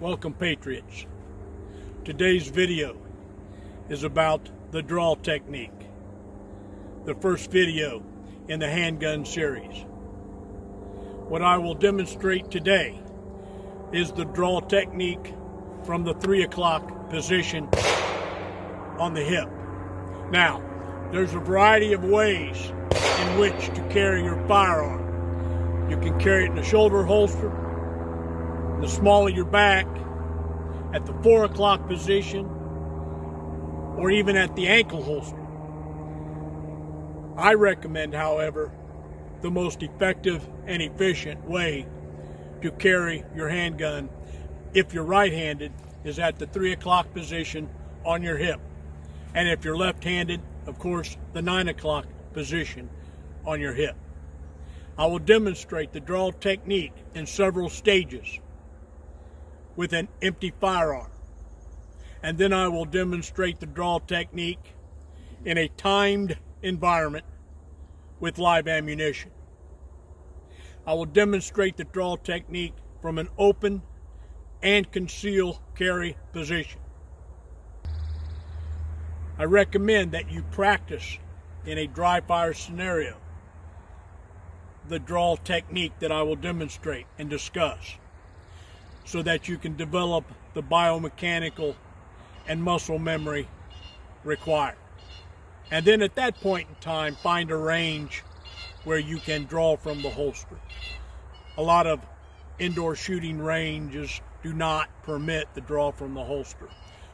Welcome, Patriots. Today's video is about the draw technique, the first video in the handgun series. What I will demonstrate today is the draw technique from the 3 o'clock position on the hip. Now, there's a variety of ways in which to carry your firearm. You can carry it in the shoulder holster, in the small of your back, at the 4 o'clock position, or even at the ankle holster. I recommend, however, the most effective and efficient way to carry your handgun, if you're right-handed, is at the 3 o'clock position on your hip. And if you're left-handed, of course, the 9 o'clock position on your hip. I will demonstrate the draw technique in several stages with an empty firearm. And then I will demonstrate the draw technique in a timed environment with live ammunition. I will demonstrate the draw technique from an open and concealed carry position. I recommend that you practice in a dry fire scenario the draw technique that I will demonstrate and discuss, so that you can develop the biomechanical and muscle memory required. And then at that point in time, find a range where you can draw from the holster. A lot of indoor shooting ranges do not permit the draw from the holster,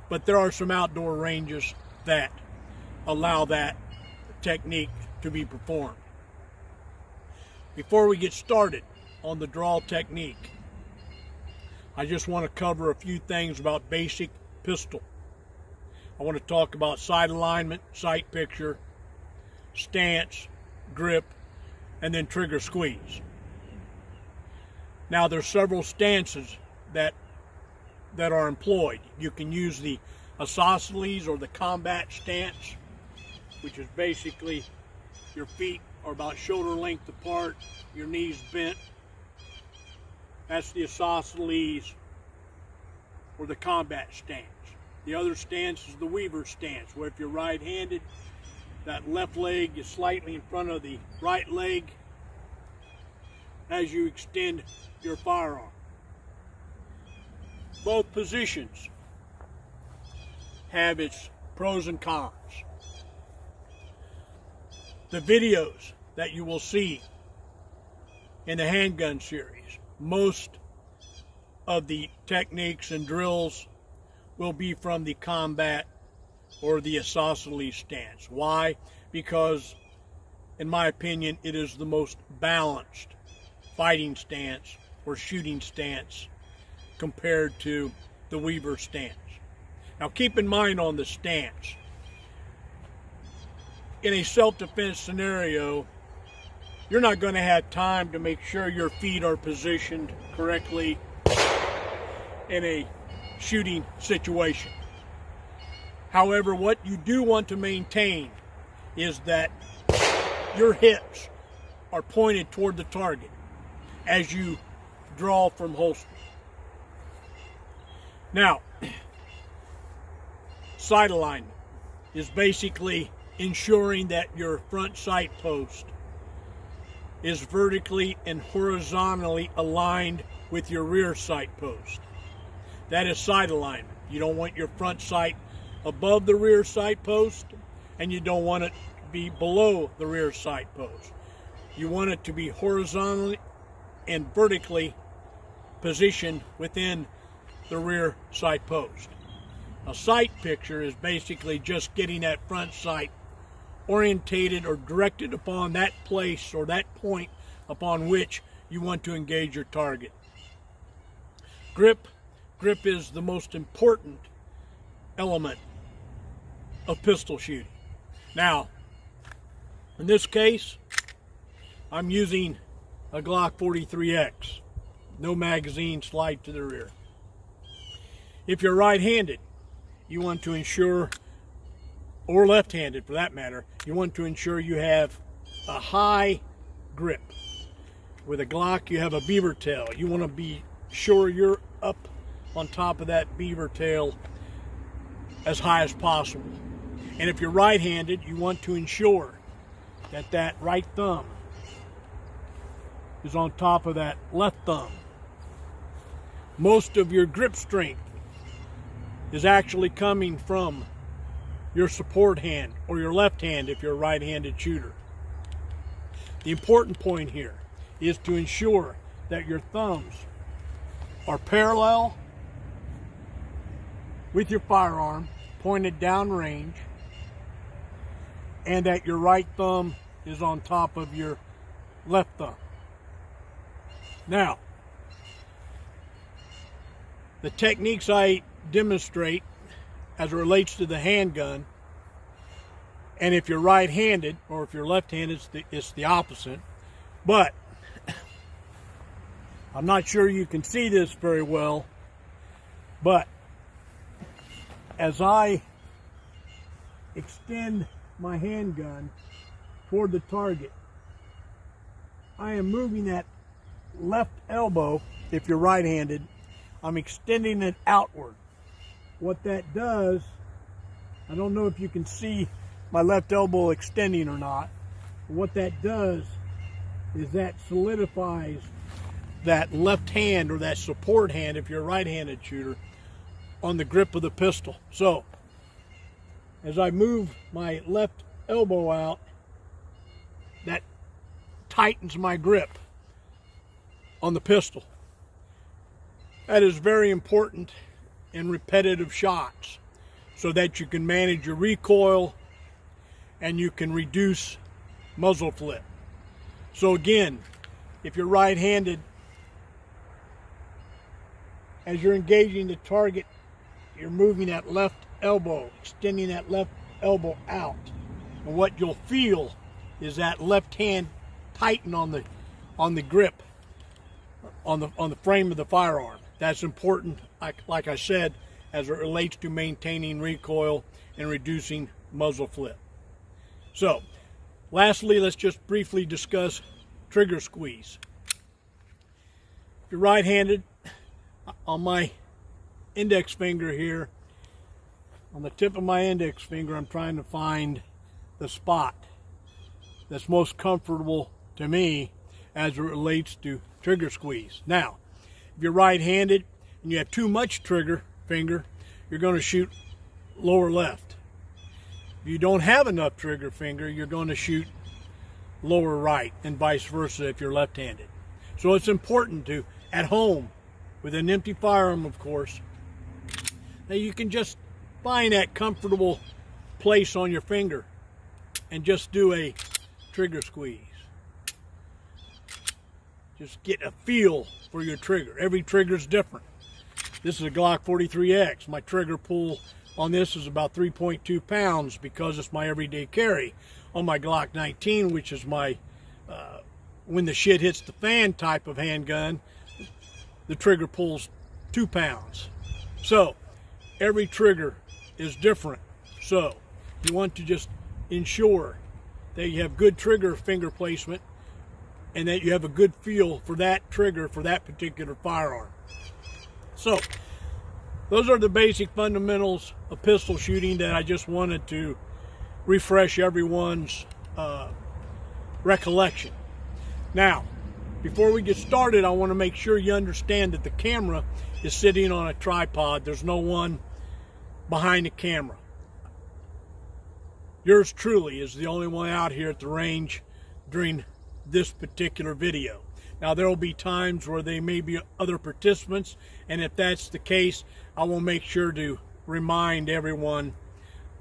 but there are some outdoor ranges that allow that technique to be performed. Before we get started on the draw technique, I just want to cover a few things about basic pistol. I want to talk about sight alignment, sight picture, stance, grip, and then trigger squeeze. Now, there's several stances that are employed. You can use the isosceles or the combat stance, which is basically your feet are about shoulder length apart, your knees bent. That's the isosceles or the combat stance. The other stance is the Weaver stance, where if you're right-handed, that left leg is slightly in front of the right leg as you extend your firearm. Both positions have its pros and cons. The videos that you will see in the handgun series, most of the techniques and drills will be from the combat or the isosceles stance. Why? Because, in my opinion, it is the most balanced fighting stance or shooting stance compared to the Weaver stance. Now, keep in mind on the stance, in a self-defense scenario, you're not going to have time to make sure your feet are positioned correctly in a shooting situation. However, what you do want to maintain is that your hips are pointed toward the target as you draw from holster. Now, sight alignment is basically ensuring that your front sight post is vertically and horizontally aligned with your rear sight post. That is sight alignment. You don't want your front sight above the rear sight post, and you don't want it to be below the rear sight post. You want it to be horizontally and vertically positioned within the rear sight post. A sight picture is basically just getting that front sight orientated or directed upon that place or that point upon which you want to engage your target. Grip is the most important element of pistol shooting. Now, in this case, I'm using a Glock 43X. No magazine, slide to the rear. If you're right-handed, you want to ensure, or left-handed for that matter, you want to ensure you have a high grip. With a Glock, you have a beaver tail. You want to be sure you're up on top of that beaver tail as high as possible. And if you're right-handed, you want to ensure that that right thumb is on top of that left thumb. Most of your grip strength is actually coming from your support hand or your left hand if you're a right-handed shooter. The important point here is to ensure that your thumbs are parallel with your firearm, pointed downrange, and that your right thumb is on top of your left thumb. Now, the techniques I demonstrate as it relates to the handgun, and if you're right-handed or if you're left-handed, it's the opposite. But I'm not sure you can see this very well, but as I extend my handgun toward the target, I am moving that left elbow. If you're right-handed, I'm extending it outward. What that does, I don't know if you can see my left elbow extending or not, but what that does is that solidifies that left hand, or that support hand if you're a right-handed shooter, on the grip of the pistol. So as I move my left elbow out, that tightens my grip on the pistol. That is very important in repetitive shots so that you can manage your recoil and you can reduce muzzle flip. So again, if you're right-handed, as you're engaging the target, you're moving that left elbow, extending that left elbow out. And what you'll feel is that left hand tighten on the grip, on the frame of the firearm. That's important, like I said, as it relates to maintaining recoil and reducing muzzle flip. So, lastly, let's just briefly discuss trigger squeeze. If you're right-handed, on my index finger here, on the tip of my index finger, I'm trying to find the spot that's most comfortable to me as it relates to trigger squeeze. Now, if you're right-handed and you have too much trigger finger, you're going to shoot lower left. If you don't have enough trigger finger, you're going to shoot lower right, and vice versa if you're left-handed. So it's important to, at home, with an empty firearm, of course, that you can just find that comfortable place on your finger and just do a trigger squeeze. Just get a feel for your trigger. Every trigger is different. This is a Glock 43X. My trigger pull on this is about 3.2 pounds because it's my everyday carry. On my Glock 19, which is my when the shit hits the fan type of handgun, the trigger pulls 2 pounds. So every trigger is different. So you want to just ensure that you have good trigger finger placement and that you have a good feel for that trigger for that particular firearm. So those are the basic fundamentals of pistol shooting that I just wanted to refresh everyone's recollection. Now, before we get started, I want to make sure you understand that the camera is sitting on a tripod. There's no one behind the camera. Yours truly is the only one out here at the range during this particular video. Now, there will be times where there may be other participants, and if that's the case, I will make sure to remind everyone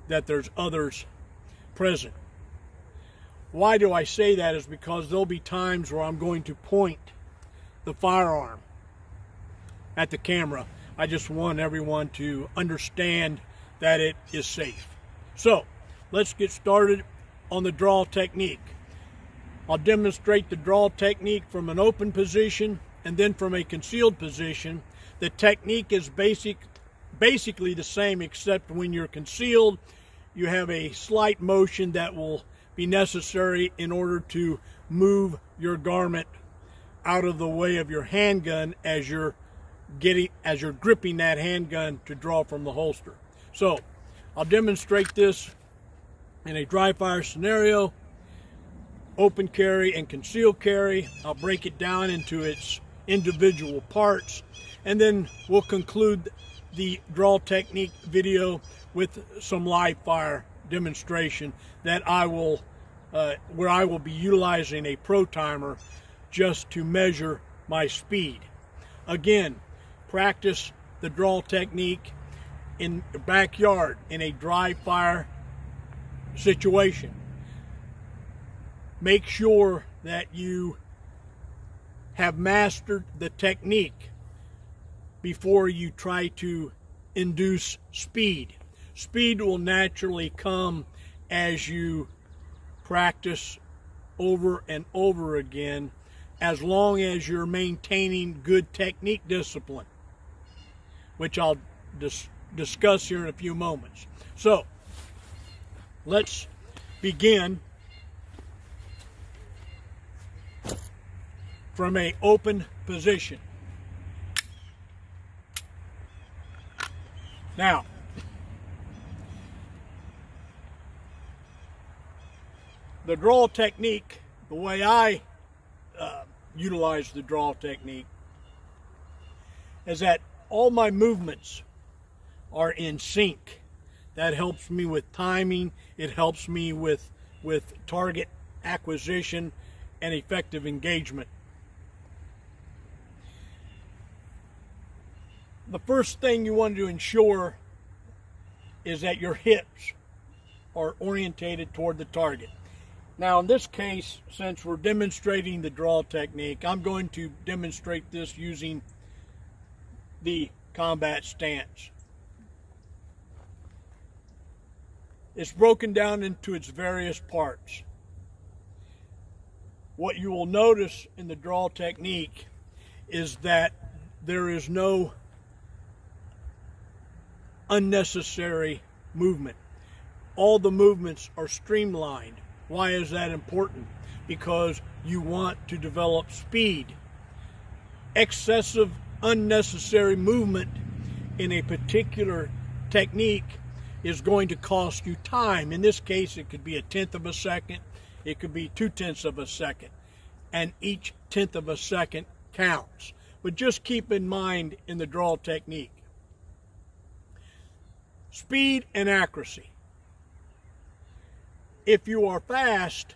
that there's others present. Why do I say that is because there'll be times where I'm going to point the firearm at the camera. I just want everyone to understand that it is safe. So, let's get started on the draw technique. I'll demonstrate the draw technique from an open position and then from a concealed position. The technique is basically the same, except when you're concealed, you have a slight motion that will be necessary in order to move your garment out of the way of your handgun as you're as you're gripping that handgun to draw from the holster. So I'll demonstrate this in a dry fire scenario, open carry and concealed carry. I'll break it down into its individual parts, and then we'll conclude the draw technique video with some live fire demonstration that I will where I will be utilizing a pro timer just to measure my speed. Again, practice the draw technique in the backyard in a dry fire situation. Make sure that you have mastered the technique before you try to induce speed. Speed will naturally come as you practice over and over again, as long as you're maintaining good technique discipline, which I'll discuss here in a few moments. So let's begin from an open position. Now, the draw technique, the way I utilize the draw technique, is that all my movements are in sync. That helps me with timing. It helps me with target acquisition and effective engagement. The first thing you want to ensure is that your hips are orientated toward the target. Now in this case, since we're demonstrating the draw technique, I'm going to demonstrate this using the combat stance. It's broken down into its various parts. What you will notice in the draw technique is that there is no unnecessary movement. All the movements are streamlined. Why is that important? Because you want to develop speed. Excessive, unnecessary movement in a particular technique is going to cost you time. In this case, it could be 1/10 of a second. It could be 2/10 of a second. And each 1/10 of a second counts. But just keep in mind in the draw technique, speed and accuracy. If you are fast,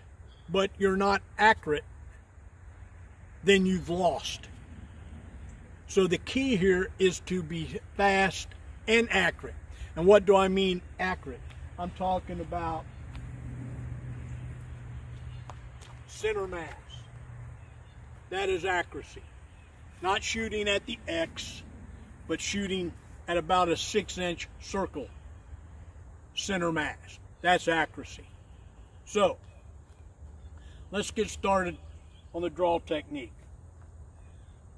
but you're not accurate, then you've lost. So the key here is to be fast and accurate. And what do I mean accurate? I'm talking about center mass. That is accuracy. Not shooting at the X, but shooting at about a 6-inch circle. Center mass. That's accuracy. So, let's get started on the draw technique.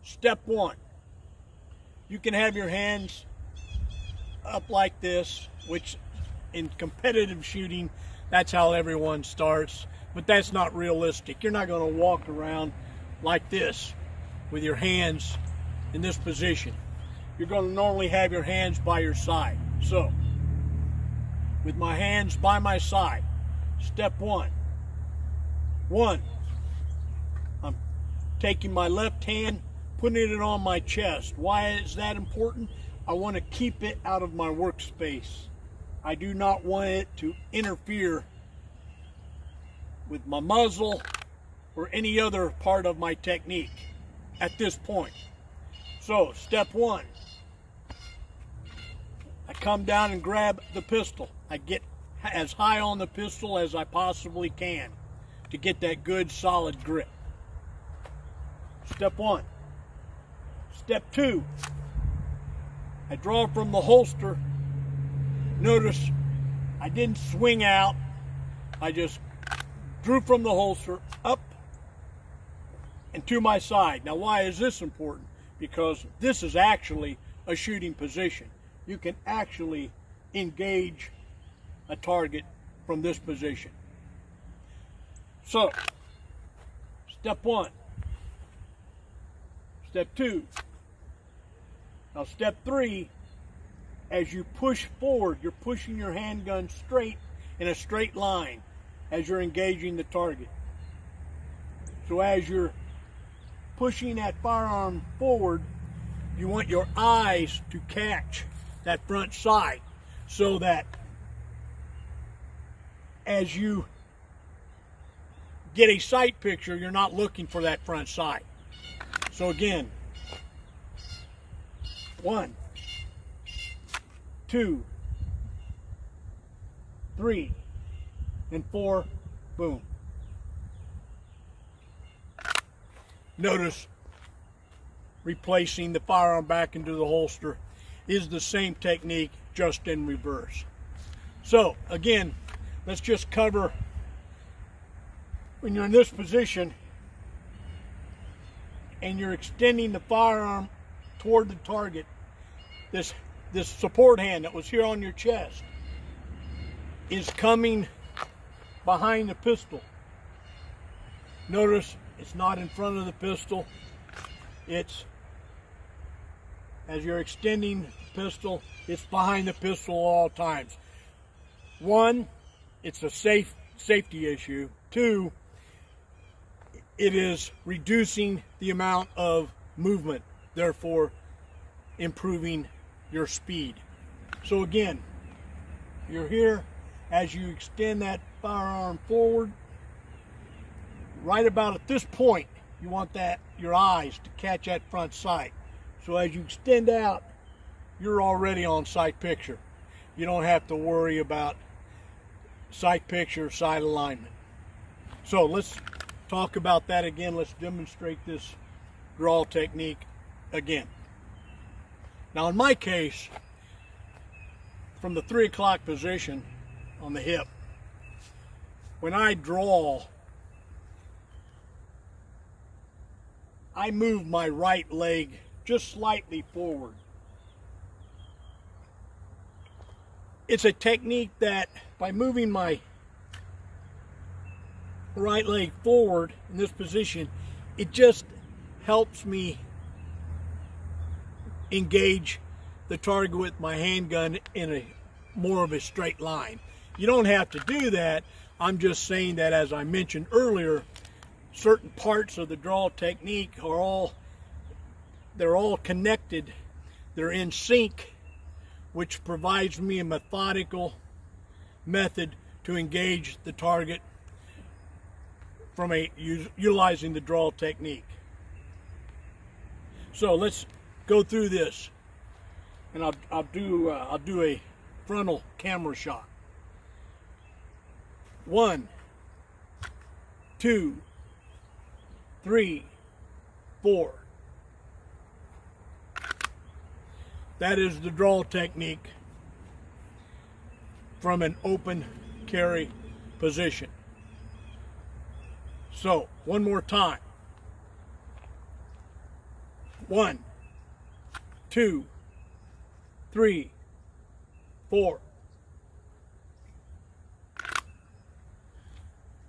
Step 1. You can have your hands up like this, which in competitive shooting, that's how everyone starts, but that's not realistic. You're not going to walk around like this with your hands in this position. You're going to normally have your hands by your side. So, with my hands by my side, step 1. I'm taking my left hand, putting it on my chest. Why is that important? I want to keep it out of my workspace. I do not want it to interfere with my muzzle or any other part of my technique at this point. So, step 1. I come down and grab the pistol. I get as high on the pistol as I possibly can to get that good solid grip. Step 1. Step 2. I draw from the holster. Notice I didn't swing out. I just drew from the holster up and to my side. Now why is this important? Because this is actually a shooting position. You can actually engage a target from this position. So, step 1. Step 2. Now step 3, as you push forward, you're pushing your handgun straight in a straight line as you're engaging the target. So as you're pushing that firearm forward, you want your eyes to catch that front sight so that as you get a sight picture, you're not looking for that front sight. So again, 1, 2, 3, and 4, boom. Notice replacing the firearm back into the holster is the same technique, just in reverse. So again, let's just cover when you're in this position and you're extending the firearm toward the target. This support hand that was here on your chest is coming behind the pistol. Notice it's not in front of the pistol. It's, as you're extending the pistol, it's behind the pistol at all times. 1, it's a safety issue. 2, it is reducing the amount of movement, therefore improving your speed. So again, you're here, as you extend that firearm forward, right about at this point, you want your eyes to catch that front sight. So as you extend out, you're already on sight picture. You don't have to worry about sight picture, sight alignment. So let's talk about that again. Let's demonstrate this draw technique again. Now in my case, from the 3 o'clock position on the hip, when I draw, I move my right leg just slightly forward. It's a technique that by moving my right leg forward in this position, it just helps me engage the target with my handgun in a more of a straight line. You don't have to do that. I'm just saying that, as I mentioned earlier, certain parts of the draw technique are they're all connected. They're in sync, which provides me a methodical method to engage the target from utilizing the draw technique. So let's go through this, and I'll do a frontal camera shot. 1, 2, 3, 4. That is the draw technique from an open carry position. So, one more time. 1, 2, 3, 4.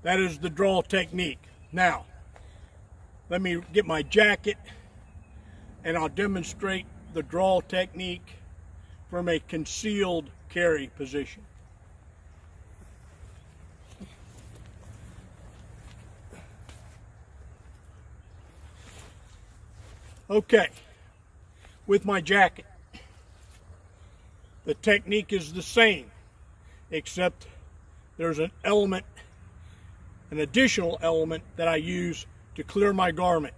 That is the draw technique. Now, let me get my jacket and I'll demonstrate the draw technique from a concealed carry position. Okay, with my jacket, the technique is the same, except there's an additional element that I use to clear my garment,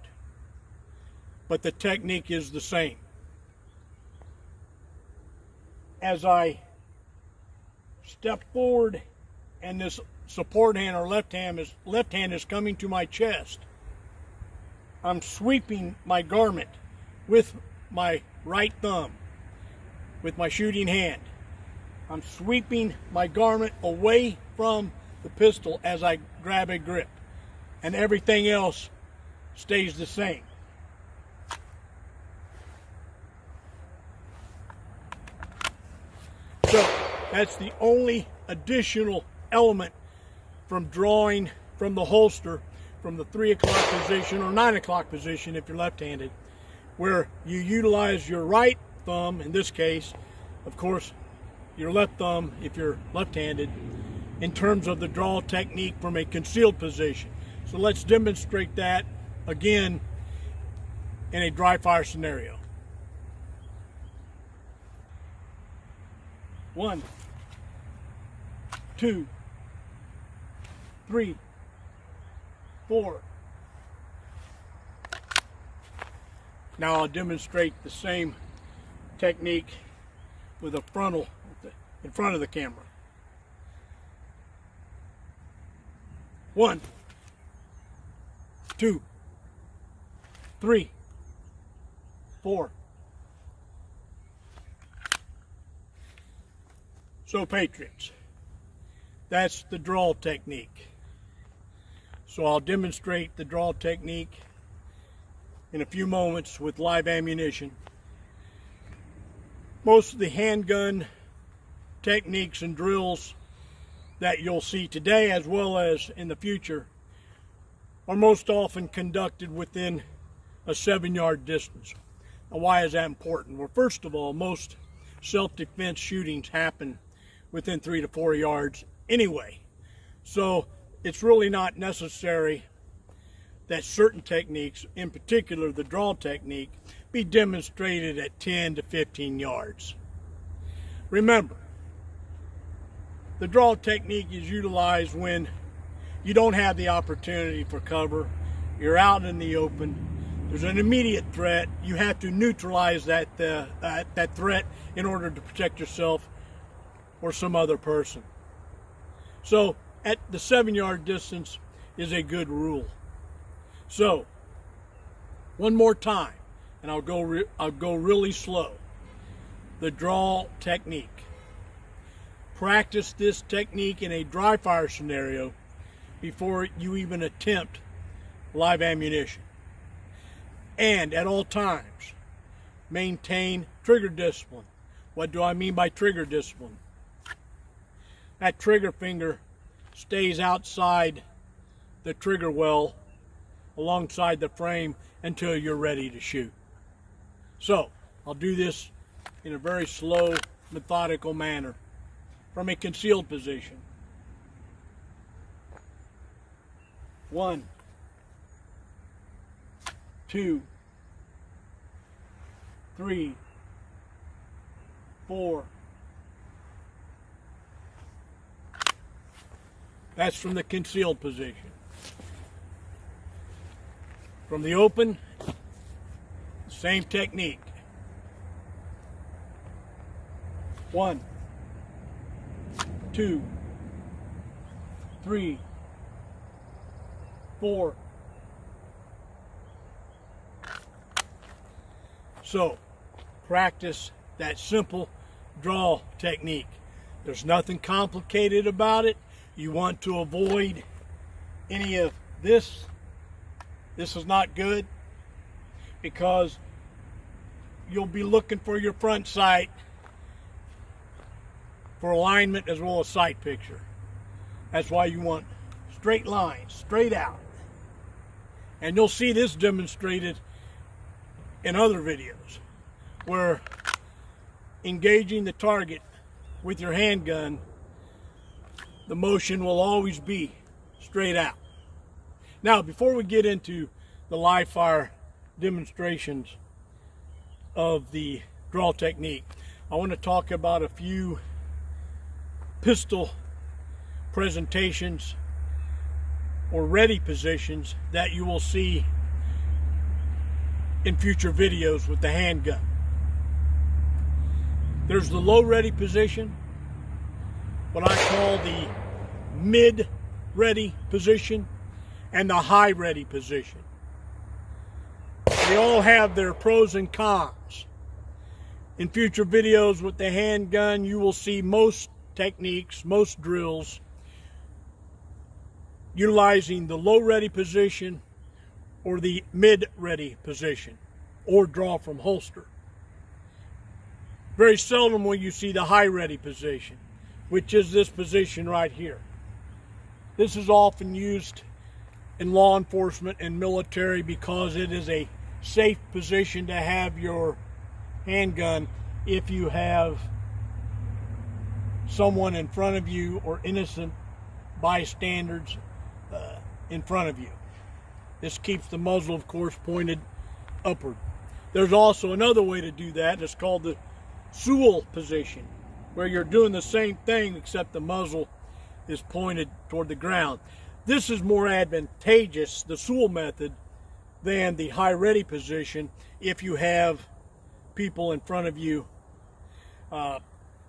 but the technique is the same. As I step forward and this support hand or left hand is coming to my chest, I'm sweeping my garment with my right thumb, with my shooting hand. I'm sweeping my garment away from the pistol as I grab a grip, and everything else stays the same. So that's the only additional element from drawing from the holster from the 3 o'clock position or 9 o'clock position if you're left-handed, where you utilize your right thumb, in this case, of course, your left thumb if you're left-handed, in terms of the draw technique from a concealed position. So let's demonstrate that again in a dry fire scenario. 1, 2, 3, 4. Now I'll demonstrate the same technique with a frontal in front of the camera. 1, 2, 3, 4. So patriots, that's the draw technique. So I'll demonstrate the draw technique in a few moments with live ammunition. Most of the handgun techniques and drills that you'll see today as well as in the future are most often conducted within a 7-yard distance. Now, why is that important? Well, first of all, most self-defense shootings happen within 3 to 4 yards anyway. So it's really not necessary that certain techniques, in particular the draw technique, be demonstrated at 10 to 15 yards. Remember, the draw technique is utilized when you don't have the opportunity for cover, you're out in the open, there's an immediate threat, you have to neutralize that threat in order to protect yourself or some other person. So at the 7-yard distance is a good rule. So one more time, and I'll go really slow. The draw technique. Practice this technique in a dry fire scenario before you even attempt live ammunition. And at all times, maintain trigger discipline. What do I mean by trigger discipline? That trigger finger stays outside the trigger well alongside the frame until you're ready to shoot. So I'll do this in a very slow, methodical manner from a concealed position. 1, 2, 3, 4. That's from the concealed position. From the open, same technique. 1, 2, 3, 4. So, practice that simple draw technique. There's nothing complicated about it. You want to avoid any of this. This is not good because you'll be looking for your front sight for alignment as well as sight picture. That's why you want straight lines, straight out. And you'll see this demonstrated in other videos where engaging the target with your handgun, the motion will always be straight out. Now, before we get into the live fire demonstrations of the draw technique, I want to talk about a few pistol presentations or ready positions that you will see in future videos with the handgun. There's the low ready position, what I call the mid ready position, and the high ready position. They all have their pros and cons. In future videos with the handgun, you will see most techniques, most drills, utilizing the low ready position or the mid ready position or draw from holster. Very seldom will you see the high ready position, which is this position right here. This is often used in law enforcement and military because it is a safe position to have your handgun if you have someone in front of you or innocent bystanders in front of you. This keeps the muzzle, of course, pointed upward. There's also another way to do that. It's called the Sewell position, where you're doing the same thing except the muzzle is pointed toward the ground. This is more advantageous, the Sewell method, than the high ready position if you have people in front of you,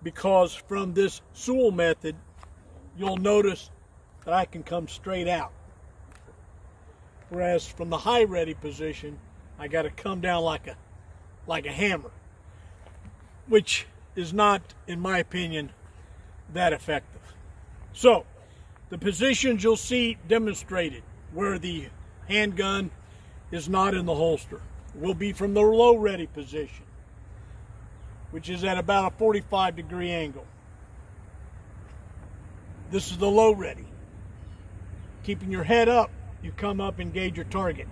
because from this Sewell method you'll notice that I can come straight out, whereas from the high ready position I got to come down like a hammer, which is not, in my opinion, that effective. So the positions you'll see demonstrated where the handgun is not in the holster will be from the low ready position, which is at about a 45-degree angle. This is the low ready. Keeping your head up, you come up and engage your target.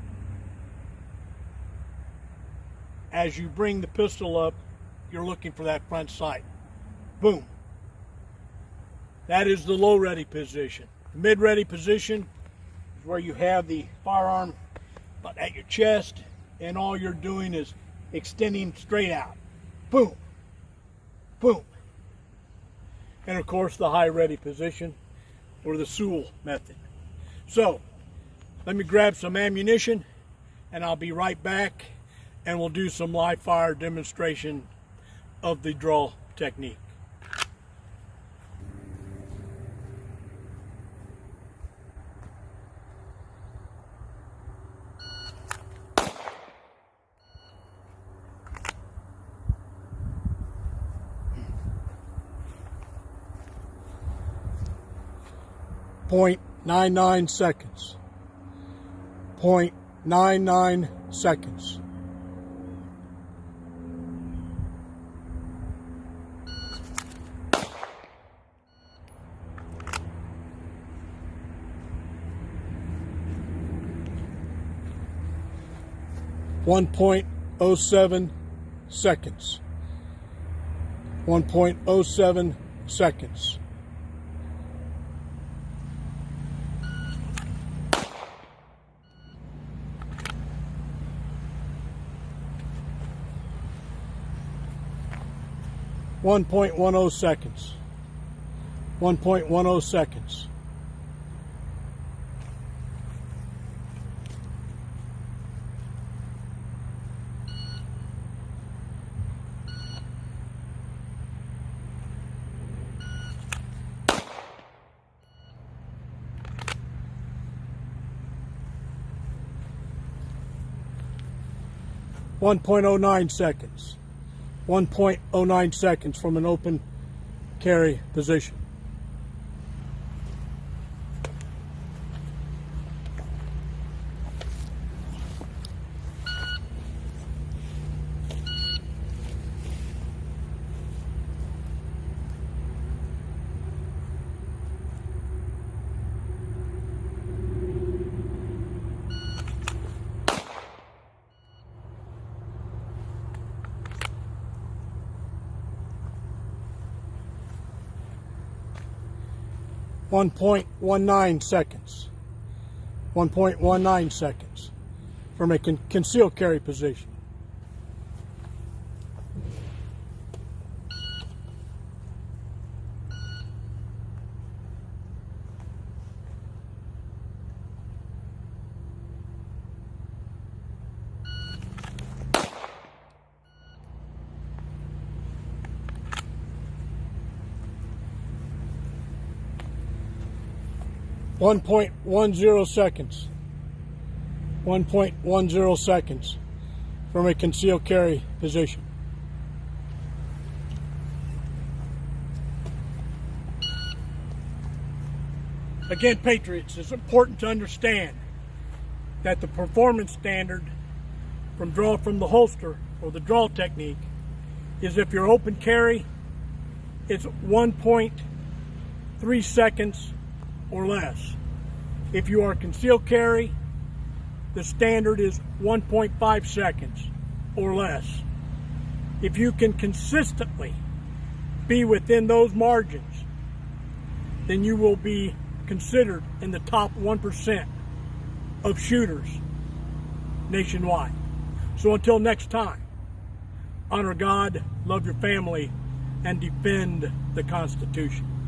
As you bring the pistol up, you're looking for that front sight. Boom. That is the low ready position. The mid ready position is where you have the firearm at your chest and all you're doing is extending straight out. Boom. Boom. And of course the high ready position, or the Sewell method. So let me grab some ammunition and I'll be right back, and we'll do some live fire demonstration of the draw technique. .99 seconds. 0.99 seconds. .07 seconds. 1.07 seconds. 1.10 seconds. 1.10 seconds. 1.09 seconds. 1.09 seconds from an open carry position. .19 seconds. 1.19 seconds from a concealed carry position. .10 seconds. 1.10 seconds from a concealed carry position. Again, Patriots, it's important to understand that the performance standard from draw from the holster, or the draw technique, is if you're open carry, it's 1.3 seconds or less. If you are concealed carry, the standard is 1.5 seconds or less. If you can consistently be within those margins, then you will be considered in the top 1% of shooters nationwide. So until next time, honor God, love your family, and defend the Constitution.